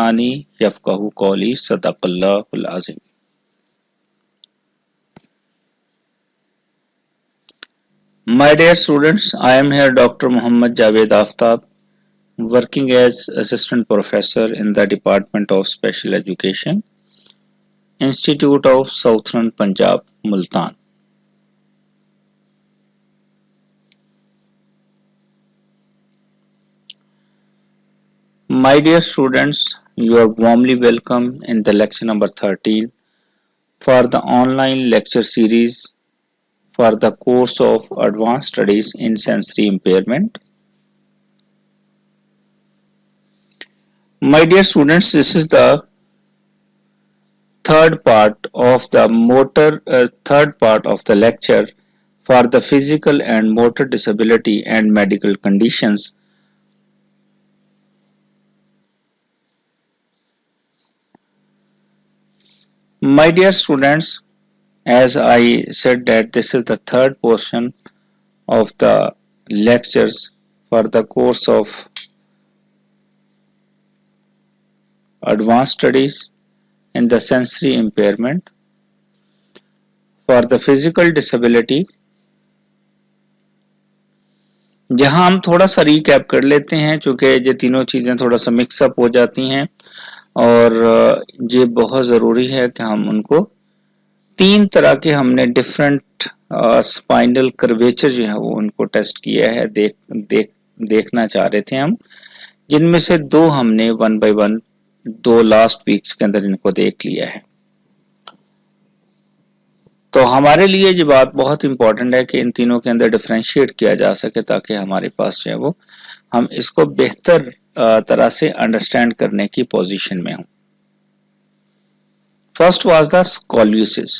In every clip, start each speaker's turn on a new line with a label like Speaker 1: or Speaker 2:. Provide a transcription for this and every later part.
Speaker 1: लिसानी यफ़क़हू क़ौली सदक़ल्लाहुल Azeem. My dear students, I am here Dr. Muhammad Javed Aftab, working as Assistant Professor in the Department of Special Education, Institute of Southern Punjab, Multan. My dear students, you are warmly welcome in the lecture number 13 for the online lecture series for the course of Advanced Studies in Sensory Impairment. My dear students, this is the third part of the lecture for the physical and motor disability and medical conditions. My dear students, as I said that this is the third portion of the lectures for the course of Advanced Studies in the Sensory Impairment for the physical disability, जहां हम थोड़ा सा recap कर लेते हैं चूंकि ये तीनों चीज़ें थोड़ा सा मिक्सअप हो जाती हैं और ये बहुत ज़रूरी है कि हम उनको तीन तरह के हमने डिफरेंट स्पाइनल कर्वेचर जो है वो उनको टेस्ट किया है, देखना चाह रहे थे हम, जिनमें से दो हमने वन बाय वन दो लास्ट वीक्स के अंदर इनको देख लिया है। तो हमारे लिए ये बात बहुत इंपॉर्टेंट है कि इन तीनों के अंदर डिफरेंशिएट किया जा सके ताकि हमारे पास जो है वो हम इसको बेहतर तरह से अंडरस्टैंड करने की पोजीशन में हों। First was the scoliosis.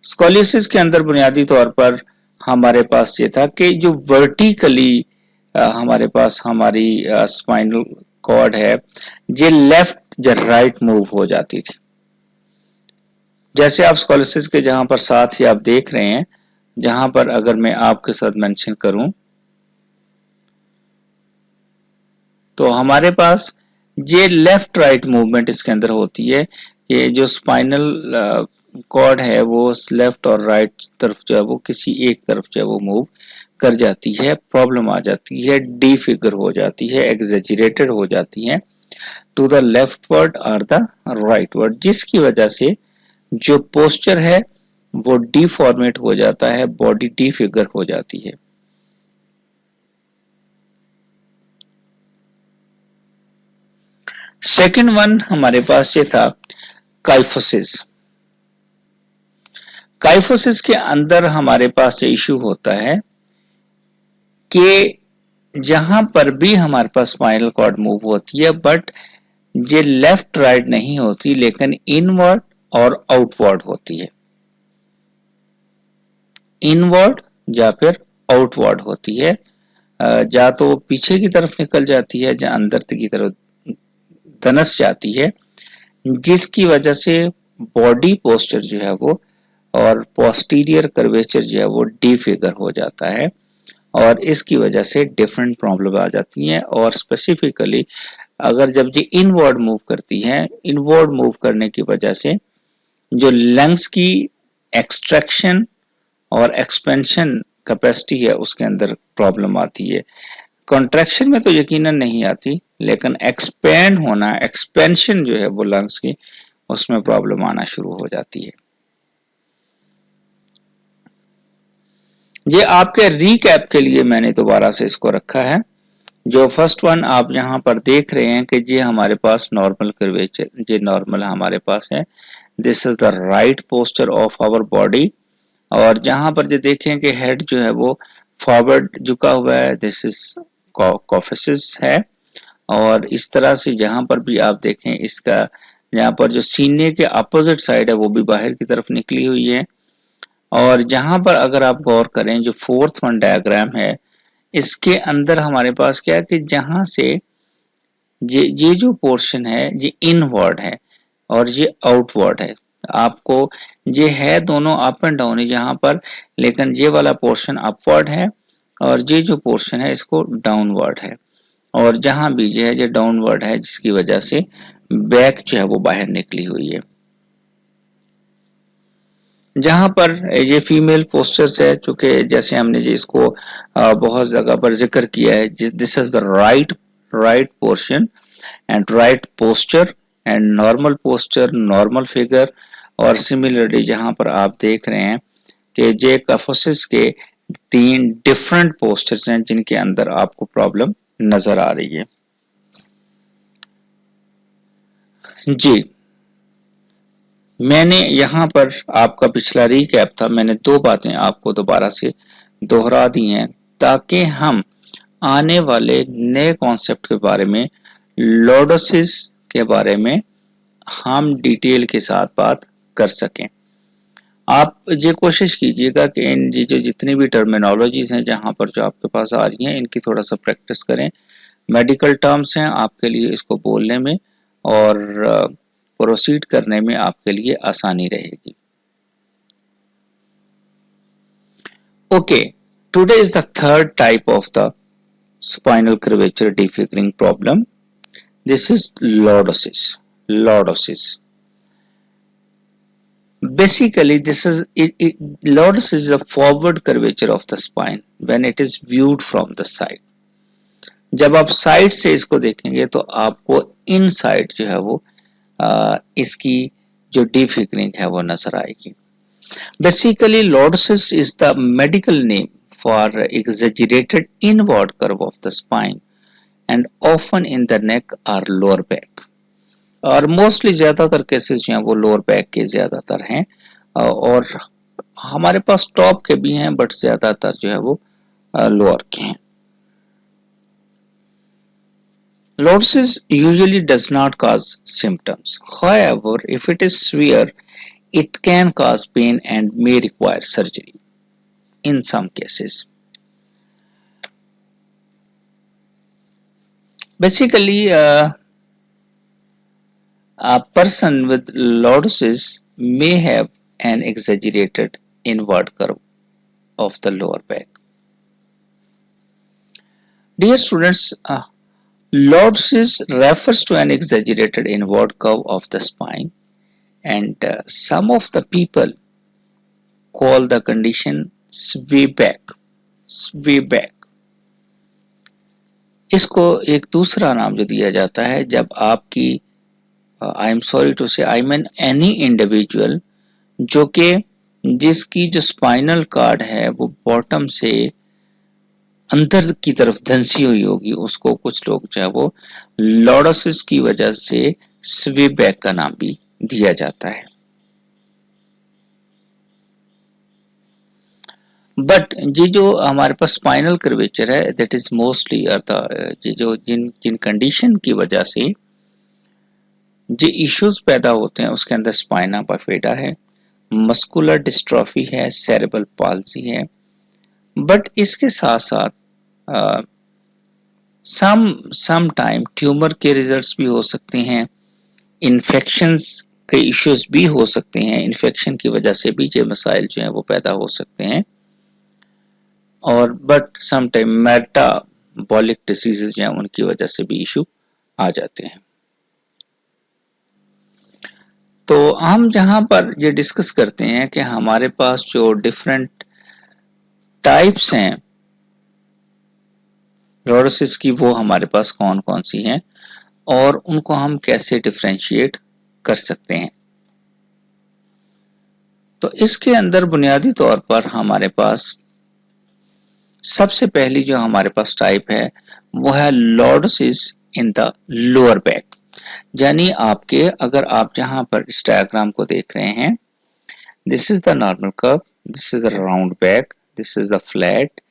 Speaker 1: Scoliosis के अंदर बुनियादी तौर पर हमारे पास ये था कि जो वर्टिकली हमारे पास हमारी स्पाइनल कॉर्ड है ये लेफ्ट या राइट मूव हो जाती थी। जैसे आप स्कोलियोसिस के जहां पर साथ ही आप देख रहे हैं, जहां पर अगर मैं आपके साथ मेंशन करूं तो हमारे पास ये लेफ्ट राइट मूवमेंट इसके अंदर होती है। ये जो स्पाइनल कॉर्ड है वो लेफ्ट और राइट तरफ जो है वो किसी एक तरफ जो है वो मूव कर जाती है, प्रॉब्लम आ जाती है, डी फिगर हो जाती है, एग्जेजरेटेड हो जाती है टू द लेफ्ट वर्ड और द राइट वर्ड, जिसकी वजह से जो पोस्चर है वो डिफॉर्मेट हो जाता है, बॉडी डी फिगर हो जाती है। सेकंड वन हमारे पास ये था काइफोसिस। काइफोसिस के अंदर हमारे पास ये इश्यू होता है कि जहां पर भी हमारे पास स्पाइनल कॉर्ड मूव होती है बट ये लेफ्ट राइट नहीं होती लेकिन इनवर्ड और आउटवर्ड होती है, इनवर्ड या फिर आउटवर्ड होती है, या तो पीछे की तरफ निकल जाती है या अंदर की तरफ धनस जाती है, जिसकी वजह से बॉडी पोस्चर जो है वो और पोस्टीरियर कर्वेचर जो है वो डी फिगर हो जाता है और इसकी वजह से डिफरेंट प्रॉब्लम आ जाती हैं। और स्पेसिफिकली अगर जब ये इनवर्ड मूव करती है, इनवर्ड मूव करने की वजह से जो लंग्स की एक्सट्रैक्शन और एक्सपेंशन कैपेसिटी है उसके अंदर प्रॉब्लम आती है। कॉन्ट्रैक्शन में तो यकीनन नहीं आती लेकिन एक्सपेंड होना, एक्सपेंशन जो है वो लंग्स की, उसमें प्रॉब्लम आना शुरू हो जाती है। ये आपके रीकैप के लिए मैंने दोबारा से इसको रखा है। जो फर्स्ट वन आप यहाँ पर देख रहे हैं कि ये हमारे पास नॉर्मल कर्वेचर, ये नॉर्मल हमारे पास है, this is the right posture of our body. और जहां पर ये देखें कि हेड जो है वो फॉरवर्ड झुका हुआ है, दिस इज kyphosis है। और इस तरह से जहां पर भी आप देखें इसका यहाँ पर जो सीने के अपोजिट साइड है वो भी बाहर की तरफ निकली हुई है। और जहां पर अगर आप गौर करें जो फोर्थ वन डायग्राम है इसके अंदर हमारे पास क्या है कि जहां से ये जो पोर्शन है ये इनवर्ड है और ये आउटवर्ड है। आपको ये है दोनों अप एंड डाउन है यहाँ पर, लेकिन ये वाला पोर्शन अपवर्ड है और ये जो पोर्शन है इसको डाउनवर्ड है। और जहां भी जो है ये डाउनवर्ड है, जिसकी वजह से बैक जो है वो बाहर निकली हुई है। जहां पर ये फीमेल पोस्चर्स है, चूंकि जैसे हमने जी इसको बहुत जगह पर जिक्र किया है, this is the right portion and right posture and normal posture, normal figure. और सिमिलरली जहां पर आप देख रहे हैं कि जे कैफोसिस के 3 डिफरेंट पोस्चर्स हैं जिनके अंदर आपको प्रॉब्लम नजर आ रही है। जी, मैंने यहाँ पर आपका पिछला रीकैप था, मैंने 2 बातें आपको दोबारा से दोहरा दी हैं ताकि हम आने वाले नए कॉन्सेप्ट के बारे में, लॉर्डोसिस के बारे में हम डिटेल के साथ बात कर सकें। आप ये कोशिश कीजिएगा कि इन जो जितनी भी टर्मिनोलॉजीज हैं जहाँ पर जो आपके पास आ रही हैं, इनकी थोड़ा सा प्रैक्टिस करें। मेडिकल टर्म्स हैं आपके लिए, इसको बोलने में और प्रोसीड करने में आपके लिए आसानी रहेगी। Okay, today is the third type of the spinal curvature defiguring problem. This is lordosis. Lordosis. Basically, lordosis is the forward curvature of the spine when it is viewed from the side. जब आप side से इसको देखेंगे तो आपको इन side जो है वो इसकी जो डिफिगरिंग है वो नजर आएगी। Basically, lordosis is the medical name for exaggerated inward curve of the spine and often in the neck or lower back. और मोस्टली ज्यादातर केसेस जो हैं वो लोअर बैक के ज्यादातर हैं, और हमारे पास टॉप के भी हैं बट ज्यादातर जो है वो लोअर के हैं। Lordosis usually does not cause symptoms. However, if it is severe, it can cause pain and may require surgery in some cases. Basically, a person with lordosis may have an exaggerated inward curve of the lower back. Dear students, lordosis refers to an exaggerated inward curve of the spine, and some of the people call the condition sway back. Sway back. इसको एक दूसरा नाम जो दिया जाता है, जब आपकी आई एम सॉरी टू से आई मीन एनी इंडिविजुअल जो कि जिसकी जो स्पाइनल कार्ड है वो बॉटम से अंदर की तरफ धंसी हुई होगी, उसको कुछ लोग जो है वो लॉर्डोसिस की वजह से स्वे बैक का नाम भी दिया जाता है। बट ये जो हमारे पास स्पाइनल कर्वेचर है दैट इज मोस्टली ये जो जिन कंडीशन की वजह से जो इश्यूज पैदा होते हैं उसके अंदर स्पाइना बाइफिडा है, मस्कुलर डिस्ट्रॉफी है, सेरेब्रल पाल्सी है। बट इसके साथ साथ सम टाइम ट्यूमर के रिजल्ट्स भी हो सकते हैं, इन्फेक्शंस के इश्यूज भी हो सकते हैं, इन्फेक्शन की वजह से भी ये मसाइल जो हैं वो पैदा हो सकते हैं। और but some time metabolic diseases जो हैं उनकी वजह से भी इशू आ जाते हैं। तो हम जहां पर ये डिस्कस करते हैं कि हमारे पास जो डिफरेंट टाइप्स हैं लॉर्डोसिस की वो हमारे पास कौन कौन सी हैं और उनको हम कैसे डिफरेंशिएट कर सकते हैं। तो इसके अंदर बुनियादी तौर पर हमारे पास सबसे पहली जो हमारे पास टाइप है वो है lordosis in the lower back. यानी आपके अगर आप जहां पर इस डायग्राम को देख रहे हैं, this is the normal curve, this is the round back, this is the flat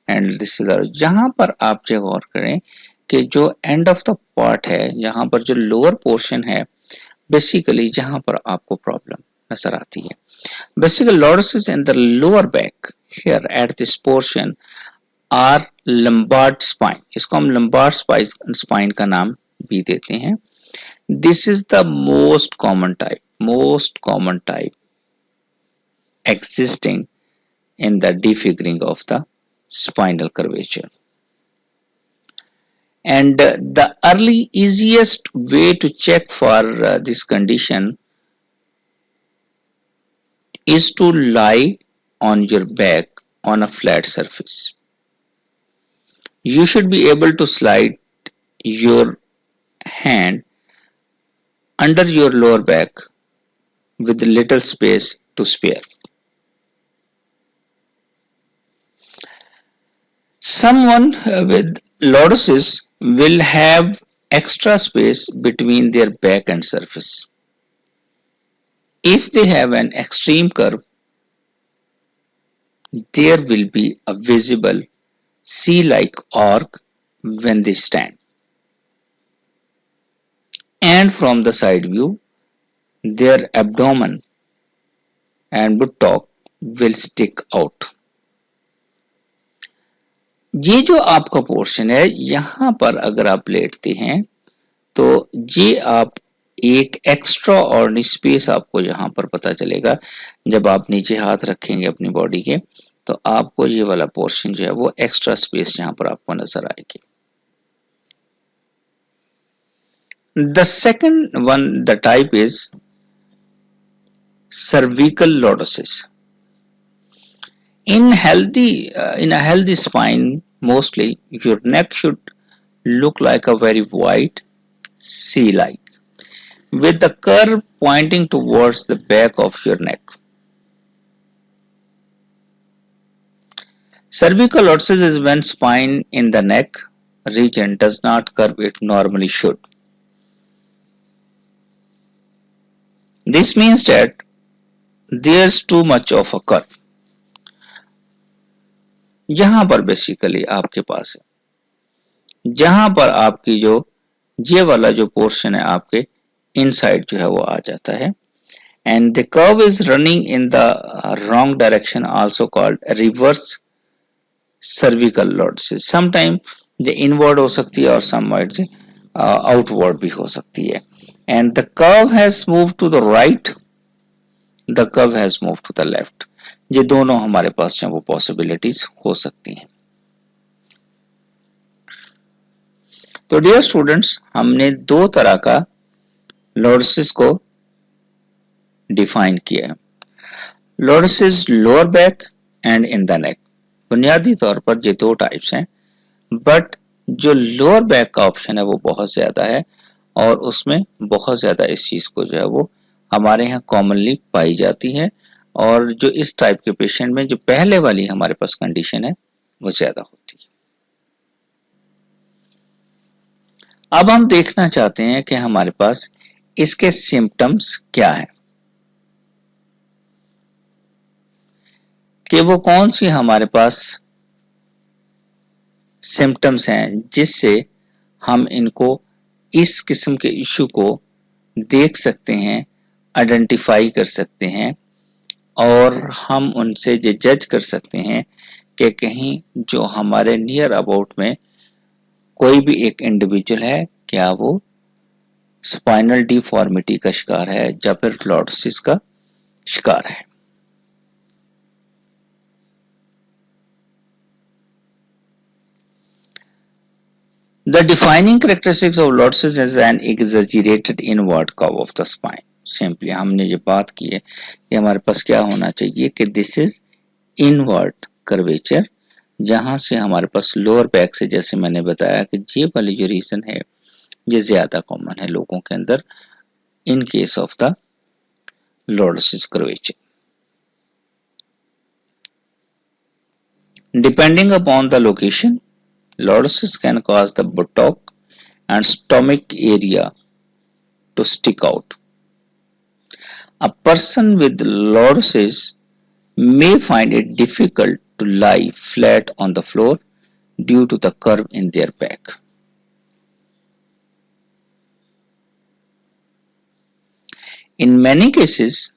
Speaker 1: and this is the, जहां पर आप जो गौर करें कि जो एंड ऑफ द पार्ट है, जहां पर जो लोअर पोर्शन है, बेसिकली जहां पर आपको प्रॉब्लम नजर आती है। Basically lordosis in the lower back here at this portion are lumbar spine, इसको हम लंबार्ड स्पाइन का नाम भी देते हैं। This is the most common type existing in the defiguring of the spinal curvature. And the early easiest way to check for this condition is to lie on your back on a flat surface. You should be able to slide your hand under your lower back with little space to spare. Someone with lordosis will have extra space between their back and surface. If they have an extreme curve, there will be a visible C-like arc when they stand. And from the side view, their abdomen and buttock will stick out. ये जो आपका portion है, यहाँ पर अगर आप लेटते हैं तो ये आप एक एक्स्ट्रा और स्पेस आपको यहाँ पर पता चलेगा। जब आप नीचे हाथ रखेंगे अपनी बॉडी के तो आपको ये वाला पोर्शन जो है वो एक्स्ट्रा स्पेस यहाँ पर आपको नजर आएगी। The second one, the type is cervical lordosis. In a healthy spine, mostly your neck should look like a very wide C-like, with the curve pointing towards the back of your neck. Cervical lordosis is when spine in the neck region does not curve it normally should. This means that there's too much of a curve. यहाँ पर basically आपके पास है, जहां पर आपकी जो ये वाला जो पोर्शन है आपके इनसाइड जो है वो आ जाता है, and the curve is running in the wrong direction also called reverse cervical lordosis. Sometime ये इनवर्ड हो सकती है और समवाइट आउटवर्ड भी हो सकती है। And the curve has move to the right, the curve has move to the left. ये दोनों हमारे पास जो वो पॉसिबिलिटीज हो सकती हैं। तो डियर स्टूडेंट्स, हमने दो तरह का लॉर्डोसिस को डिफाइन किया है, lordosis lower back and in the neck. बुनियादी तौर पर ये दो टाइप्स हैं, बट जो लोअर बैक का ऑप्शन है वो बहुत ज्यादा है और उसमें बहुत ज्यादा इस चीज को जो है वो हमारे यहाँ कॉमनली पाई जाती है, और जो इस टाइप के पेशेंट में जो पहले वाली हमारे पास कंडीशन है वो ज्यादा होती है। अब हम देखना चाहते हैं कि हमारे पास इसके सिम्टम्स क्या है, कि वो कौन सी हमारे पास सिम्टम्स हैं जिससे हम इनको इस किस्म के इशू को देख सकते हैं, आइडेंटिफाई कर सकते हैं और हम उनसे ये जज कर सकते हैं कि कहीं जो हमारे नियर अबाउट में कोई भी एक इंडिविजुअल है, क्या वो स्पाइनल डिफॉर्मिटी का शिकार है या फिर लॉर्डोसिस का शिकार है। The defining characteristics of lordosis is an exaggerated inward curve of the spine. Simply हमने ये बात की है कि हमारे पास क्या होना चाहिए कि दिस इज इनवर्ड कर्वेचर, जहां से हमारे पास लोअर बैक से, जैसे मैंने बताया कि ये वाली जो रीजन है ये ज्यादा कॉमन है लोगों के अंदर in case of the lordosis curvature. Depending upon the location, lordosis can cause the buttock and stomach area to stick out. A person with lordosis may find it difficult to lie flat on the floor due to the curve in their back. In many cases,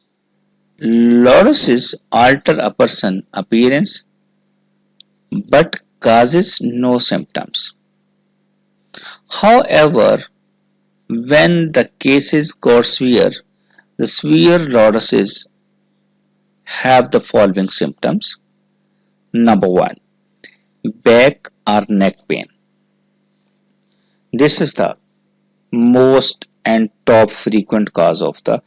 Speaker 1: lordosis alters a person's appearance but causes no symptoms. However, when the cases got severe, the severe lordosis have the following symptoms. Number 1, back or neck pain. This is the most and top frequent cause of the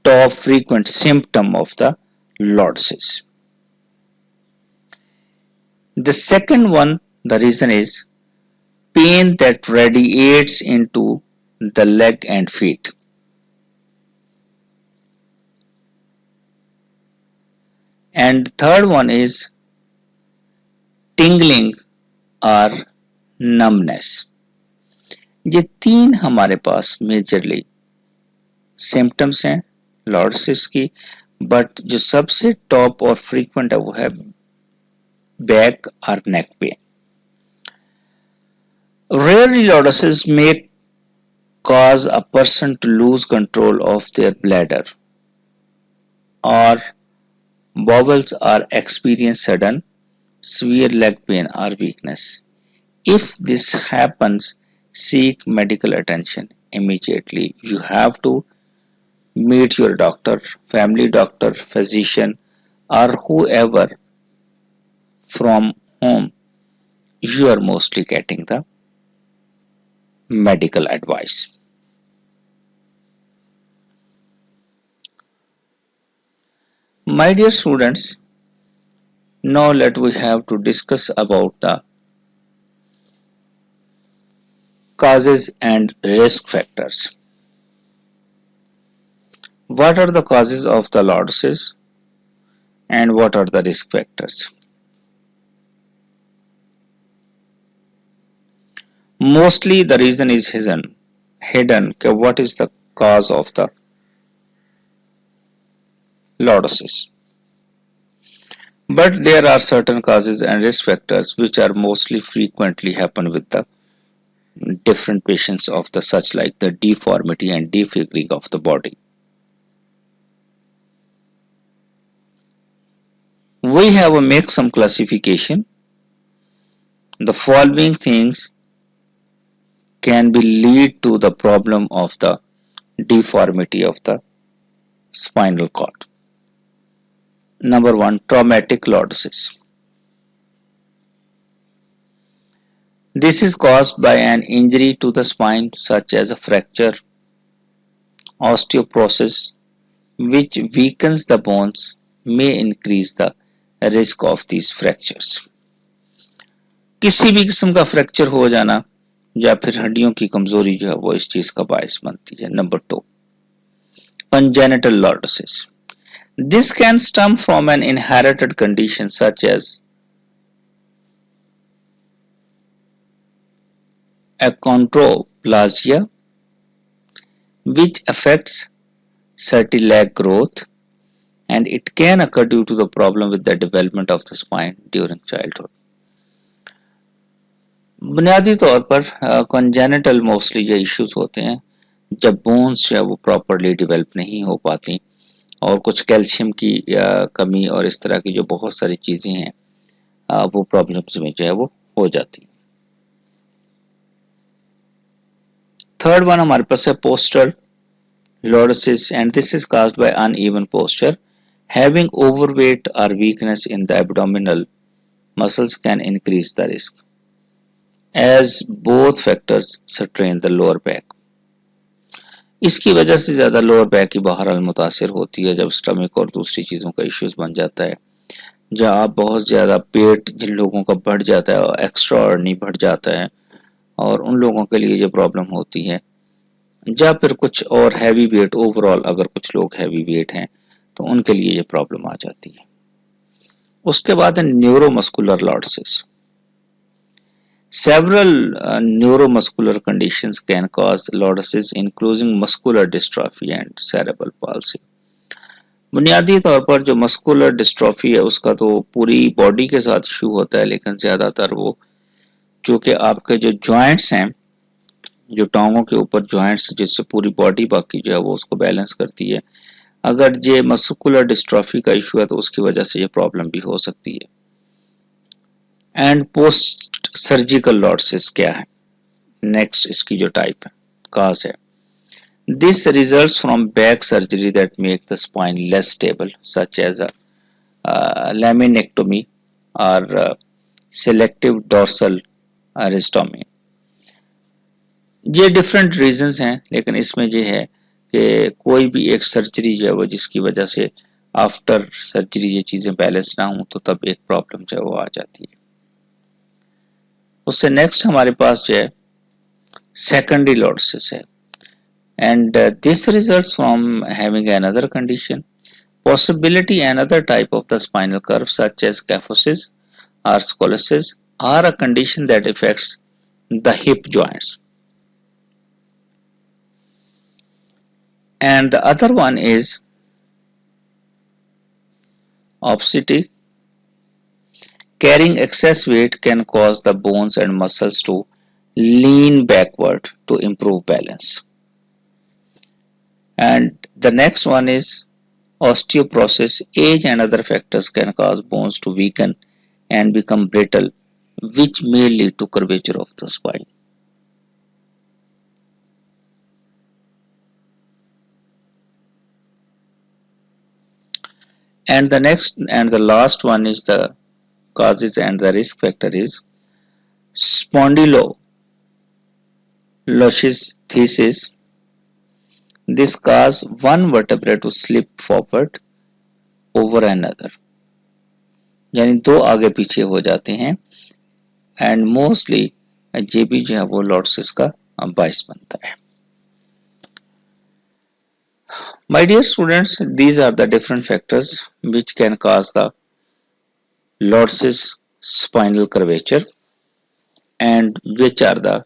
Speaker 1: top frequent symptom of the lordosis. The second one, the reason is pain that radiates into the leg and feet. And third one is tingling or numbness. ये तीन हमारे पास majorly symptoms हैं lordosis की, but जो सबसे top और frequent है वो है बैक और neck pain. Rarely lordosis may cause a person to lose control of their bladder or bowels or experience sudden severe leg pain or weakness. If this happens, seek medical attention immediately. You have to meet your doctor, family doctor, physician, or whoever from whom you are mostly getting the medical advice. My dear students, now we have to discuss about the causes and risk factors. What are the causes of the lordosis and what are the risk factors? Mostly the reason is hidden. What is the cause of the lordosis? But there are certain causes and risk factors which are mostly frequently happen with the different patients of the such like the deformity and defiguring of the body. We have make some classification. The following things can be lead to the problem of the deformity of the spinal cord. Number one, traumatic lordosis. This is caused by an injury to the spine such as a fracture, osteoporosis, which weakens the bones, may increase the risk of these fractures. किसी भी किस्म का fracture हो जाना या फिर हड्डियों की कमजोरी जो है वो इस चीज का बायस बनती है. Number 2, congenital lordosis. This can stem from an inherited condition such as achondroplasia, which affects cartilage growth, and it can occur due to the problem with the development of the spine during childhood. बुनियादी तौर पर congenital mostly ये issues होते हैं जब bones जो है वो प्रॉपरली डेवलप नहीं हो पाती और कुछ कैल्शियम की कमी और इस तरह की जो बहुत सारी चीज़ें हैं वो प्रॉब्लम्स में जो है वो हो जाती. थर्ड वन हमारे पास है poster lordosis, and this is caused by uneven posture. Having overweight or weakness in the abdominal muscles can increase the risk, as both factors strain the lower back. इसकी वजह से ज़्यादा लोअर बैक की बहरहाल मुतासिर होती है जब स्टमक और दूसरी चीज़ों का इश्यूज बन जाता है. जहाँ आप बहुत ज़्यादा पेट जिन लोगों का बढ़ जाता है और एक्स्ट्रा ऑर्डिनरी बढ़ जाता है और उन लोगों के लिए ये प्रॉब्लम होती है. या फिर कुछ और हैवी वेट, ओवरऑल अगर कुछ लोग हैवी वेट हैं तो उनके लिए ये प्रॉब्लम आ जाती है. उसके बाद है neuromuscular lordosis. Several neuromuscular conditions can cause lordosis, including muscular dystrophy and cerebral palsy. बुनियादी तौर पर जो मस्कुलर डिस्ट्रॉफी है उसका तो पूरी बॉडी के साथ इशू होता है, लेकिन ज़्यादातर वो चूँकि आपके जो जॉइंट्स हैं, जो टांगों के ऊपर जॉइंट्स जिससे पूरी बॉडी बाकी जो है वो उसको बैलेंस करती है, अगर ये मस्कुलर डिस्ट्रॉफी का इशू है तो उसकी वजह से ये प्रॉब्लम भी हो सकती है. एंड पोस्ट सर्जिकल लॉर्डोसिस क्या है? नेक्स्ट इसकी जो टाइप है, काज है. This results from back surgery that make the spine less stable such as laminectomy और सेलेक्टिव डोर्सल अरिस्टोमी. ये डिफरेंट रीजंस हैं, लेकिन इसमें ये है कि कोई भी एक सर्जरी जो है वो जिसकी वजह से आफ्टर सर्जरी ये चीज़ें बैलेंस ना हो तो तब एक प्रॉब्लम जो है वो आ जाती है। उससे नेक्स्ट हमारे पास जो है सेकेंडरी लॉर्डोसिस है, and this results from having another condition, possibility another type of the spinal curve such as kyphosis or scoliosis, or a condition that affects the hip joints. And the other one is obesity. Carrying excess weight can cause the bones and muscles to lean backward to improve balance. And the next one is osteoporosis. Age and other factors can cause bones to weaken and become brittle, which may lead to curvature of the spine. And the next and the last one is the causes and the risk factor is spondylolisthesis. This causes one vertebrae to slip forward over another, यानी दो आगे पीछे हो जाते हैं, and mostly ये भी जो है वो लॉर्डोसिस का बायस बनता है। My dear students, these are the different factors which can cause the lordosis spinal curvature and which are the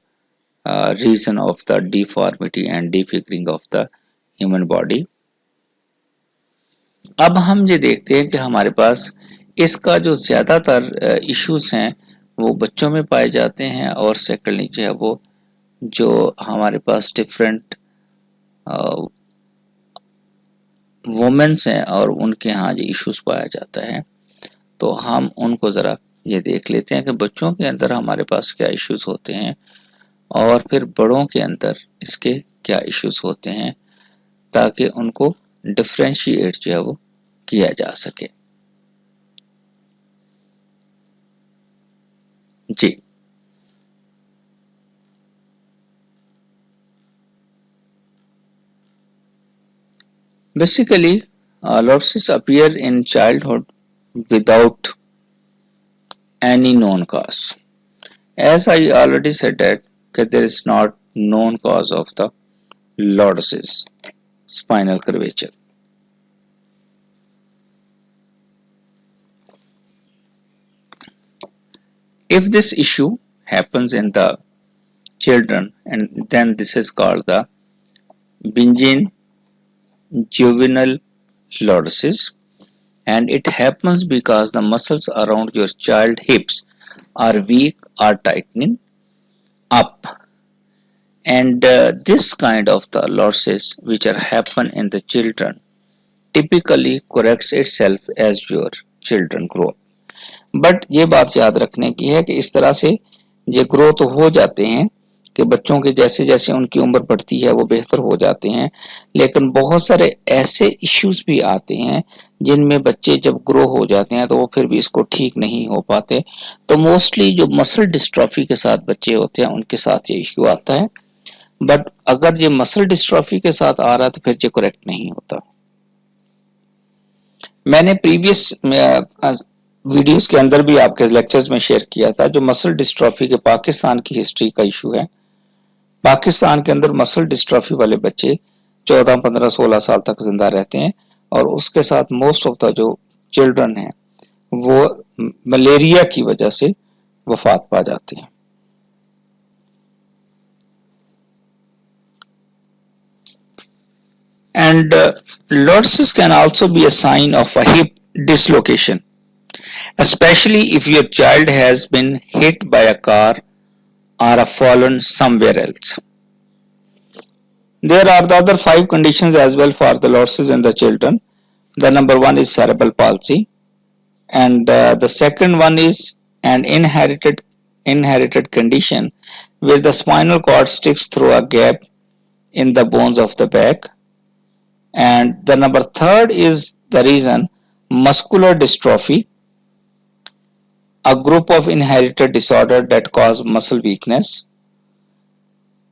Speaker 1: reason of the deformity and disfiguring of the human body. अब हम ये देखते हैं कि हमारे पास इसका जो ज़्यादातर इश्यूज हैं वो बच्चों में पाए जाते हैं, और सेकेंडली जो है वो जो हमारे पास डिफरेंट वुमेन्स हैं और उनके यहाँ जो इश्यूज पाया जाता है, तो हम उनको ज़रा ये देख लेते हैं कि बच्चों के अंदर हमारे पास क्या इश्यूज होते हैं और फिर बड़ों के अंदर इसके क्या इश्यूज होते हैं, ताकि उनको डिफ्रेंशिएट जो है वो किया जा सके। जी, basically lordosis appear in childhood without any known cause. As I already said that there is not known cause of the lordosis spinal curvature. If this issue happens in the children, and then this is called the benign juvenile lordosis, and it happens because the muscles around your child hips are weak or tightening up, and this kind of the losses which are happen in the children typically corrects itself as your children grow. But ये बात याद रखने की है कि इस तरह से ये ग्रो तो हो जाते हैं कि बच्चों के जैसे जैसे उनकी उम्र बढ़ती है वो बेहतर हो जाते हैं, लेकिन बहुत सारे ऐसे इश्यूज भी आते हैं जिनमें बच्चे जब ग्रो हो जाते हैं तो वो फिर भी इसको ठीक नहीं हो पाते। तो मोस्टली जो मसल डिस्ट्रॉफी के साथ बच्चे होते हैं उनके साथ ये इश्यू आता है, बट अगर ये मसल डिस्ट्रॉफी के साथ आ रहा है तो फिर ये करेक्ट नहीं होता। मैंने प्रीवियस वीडियोस के अंदर भी आपके लेक्चर्स में शेयर किया था, जो मसल डिस्ट्रॉफी के पाकिस्तान की हिस्ट्री का इशू है। पाकिस्तान के अंदर मसल डिस्ट्रॉफी वाले बच्चे 14, 15, 16 साल तक जिंदा रहते हैं, और उसके साथ मोस्ट ऑफ द जो चिल्ड्रन हैं वो मलेरिया की वजह से वफात पा जाते हैं। And lordosis can also be a sign of a hip dislocation, especially if your child has been hit by a car or a fallen somewhere else. There are the other 5 conditions as well for the lordosis in the children. The number 1 is cerebral palsy, and the second one is an inherited condition where the spinal cord sticks through a gap in the bones of the back. And the number 3rd is the reason muscular dystrophy, a group of inherited disorder that cause muscle weakness.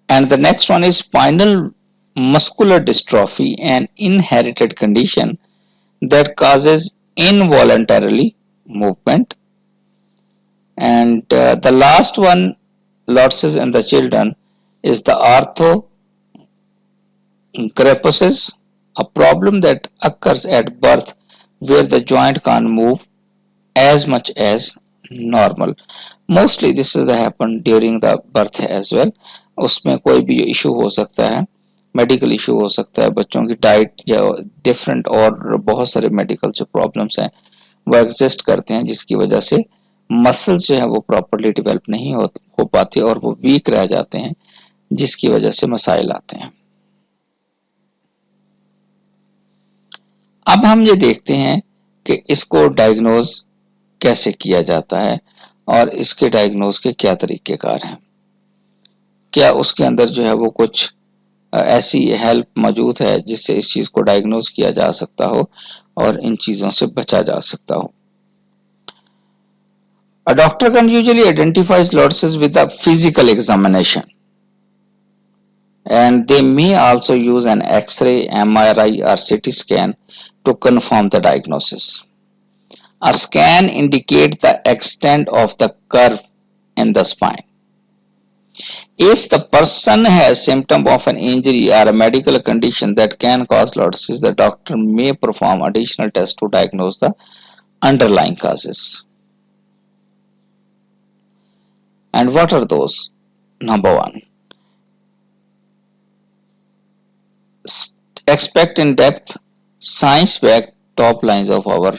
Speaker 1: And the next one is spinal muscular dystrophy, an inherited condition that causes involuntarily movement. And the last one, lordosis in the children, is the arthrophysis, a problem that occurs at birth where the joint can't move as much as normal. Mostly this is happen during the birth as well. उसमें कोई भी issue हो सकता है, medical issue हो सकता है, बच्चों की डाइट जो डिफरेंट और बहुत सारे मेडिकल जो प्रॉब्लम्स हैं वो एग्जिस्ट करते हैं, जिसकी वजह से मसल्स जो है वो प्रॉपरली डेवलप नहीं हो पाते और वो वीक रह जाते हैं, जिसकी वजह से मसाइल आते हैं. अब हम ये देखते हैं कि इसको डायग्नोज कैसे किया जाता है और इसके डायग्नोज के क्या तरीकेकार हैं. क्या उसके अंदर जो है वो कुछ ऐसी हेल्प मौजूद है जिससे इस चीज को डायग्नोज किया जा सकता हो और इन चीजों से बचा जा सकता हो. A doctor can usually identify lordosis with a physical examination, and they may also use an X-ray, MRI or CT scan to confirm the diagnosis. A scan indicates the extent of the curve in the spine. If the person has symptom of an injury or a medical condition that can cause lordosis, the doctor may perform additional tests to diagnose the underlying causes. And what are those? Number one, expect in depth science-backed top lines of our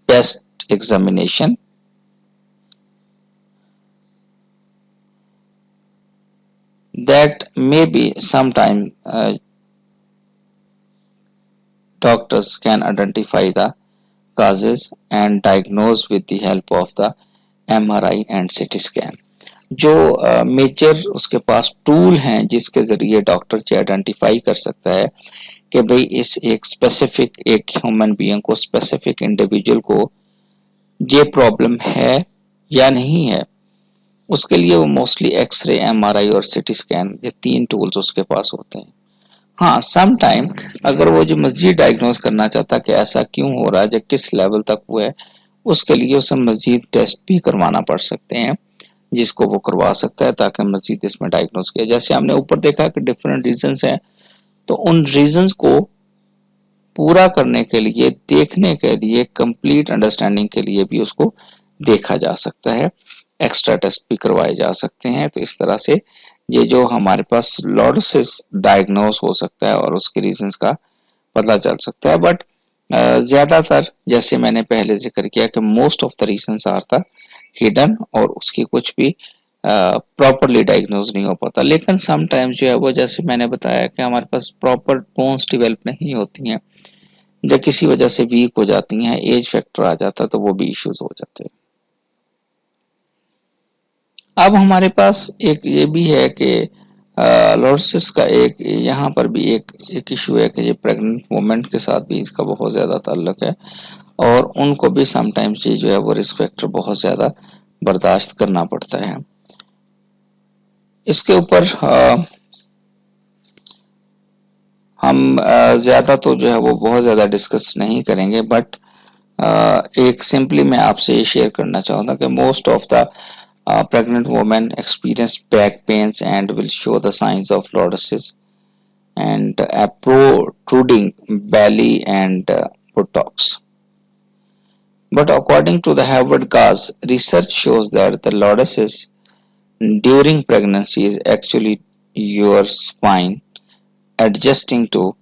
Speaker 1: best examination. That maybe sometime doctors can identify the causes and diagnose with the help of the MRI and CT scan. जो major उसके पास tool हैं जिसके जरिए doctor जो identify कर सकता है कि भाई इस एक स्पेसिफिक एक ह्यूमन बीइंग को, स्पेसिफिक इंडिविजुअल को ये प्रॉब्लम है या नहीं है, उसके लिए वो मोस्टली एक्सरे, एमआरआई और सीटी स्कैन, ये तीन टूल्स उसके पास होते हैं. हाँ, सम टाइम अगर वो जो मजीद डायग्नोज करना चाहता है कि ऐसा क्यों हो रहा है, जो किस लेवल तक हुआ है, उसके लिए उसे मजीद टेस्ट भी करवाना पड़ सकते हैं, जिसको वो करवा सकता है ताकि मजीद इसमें डायग्नोज किया. जैसे हमने ऊपर देखा कि डिफरेंट रीजंस हैं, तो उन रीजंस को पूरा करने के लिए, देखने के लिए, कंप्लीट अंडरस्टैंडिंग के लिए भी उसको देखा जा सकता है, एक्स्ट्रा टेस्ट भी करवाए जा सकते हैं. तो इस तरह से ये जो हमारे पास लॉर्डोसिस डायग्नोस हो सकता है और उसके रीजंस का पता चल सकता है. बट ज्यादातर जैसे मैंने पहले जिक्र किया कि most of the reasons are the hidden और उसकी कुछ भी प्रॉपरली डायग्नोज नहीं हो पाता. लेकिन समटाइम्स जो है वो, जैसे मैंने बताया कि हमारे पास प्रॉपर बोन्स डेवलप नहीं होती हैं, जब किसी वजह से वीक हो जाती हैं, एज फैक्टर आ जाता है, तो वो भी इश्यूज हो जाते हैं. अब हमारे पास एक ये भी है कि लॉर्डोसिस का एक यहाँ पर भी एक इशू है कि ये प्रेग्नेंट वुमेन के साथ भी इसका बहुत ज़्यादा ताल्लुक है और उनको भी समटाइम्स ये जो है वो रिस्क फैक्टर बहुत ज़्यादा बर्दाश्त करना पड़ता है. इसके ऊपर हम ज़्यादा तो जो है वो बहुत ज़्यादा डिस्कस नहीं करेंगे, बट एक सिंपली मैं आपसे ये शेयर करना चाहूँगा कि most of the pregnant women experience back pains and will show the signs of lordosis and a protruding belly and buttocks. But according to the Harvard cause, research shows that the lordosis during pregnancy is actually your spine adjusting to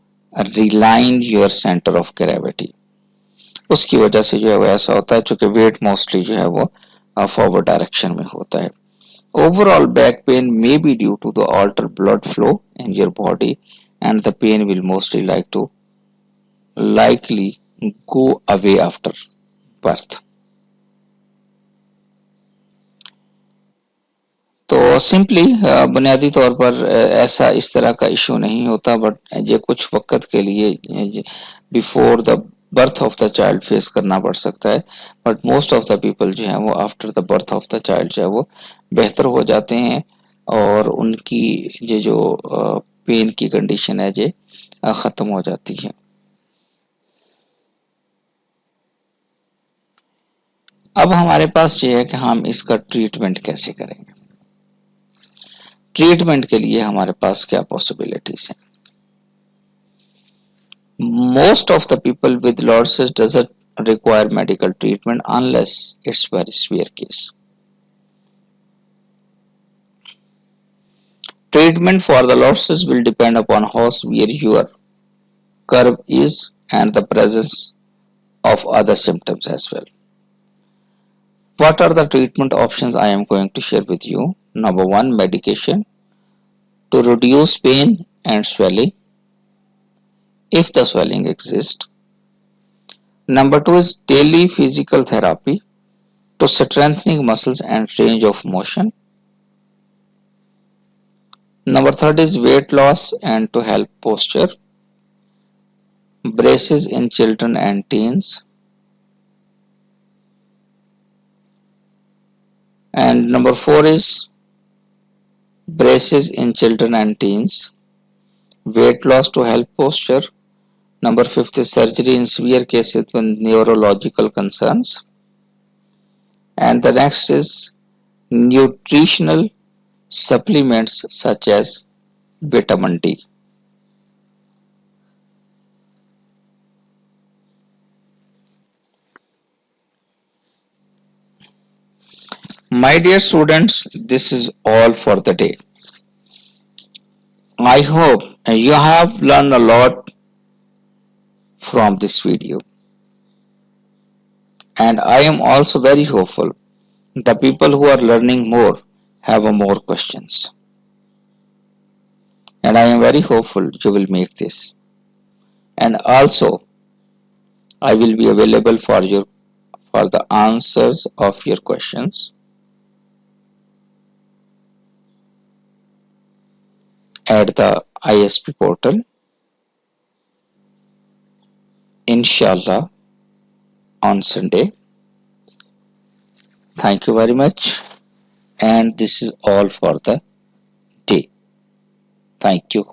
Speaker 1: realign your center of gravity. उसकी वजह से जो है वो ऐसा होता है, चूंकि वेट मोस्टली जो है वो फॉरवर्ड डायरेक्शन में होता है. Overall back pain may be due to the alter blood flow in your body and the pain will mostly likely go away after birth. तो सिंपली बुनियादी तौर पर ऐसा इस तरह का इशू नहीं होता, बट ये कुछ वक्त के लिए before the birth of the child face करना पड़ सकता है, but most of the people जो है वो after the birth of the child जो है वो बेहतर हो जाते हैं और उनकी ये जो पेन की कंडीशन है ये ख़त्म हो जाती है। अब हमारे पास ये है कि हम इसका ट्रीटमेंट कैसे करेंगे। ट्रीटमेंट के लिए हमारे पास क्या पॉसिबिलिटीज हैं। Most of the people with lordosis doesn't require medical treatment unless it's very severe case. Treatment for the lordosis will depend upon how severe your curve is and the presence of other symptoms as well. What are the treatment options I am going to share with you? Number one, medication to reduce pain and swelling if the swelling exists. Number two is daily physical therapy to strengthening muscles and range of motion. Number third is weight loss and to help posture, braces in children and teens. And number four is braces in children and teens, weight loss to help posture. Number fifth is surgery in severe cases with neurological concerns. And the next is nutritional supplements such as vitamin D. My dear students, this is all for the day. I hope you have learned a lot from this video, and I am also very hopeful the people who are learning more have more questions, and I am very hopeful you will make this. And also I will be available for the answers of your questions at the ISP portal, inshallah, on Sunday. Thank you very much, and this is all for the day. Thank you.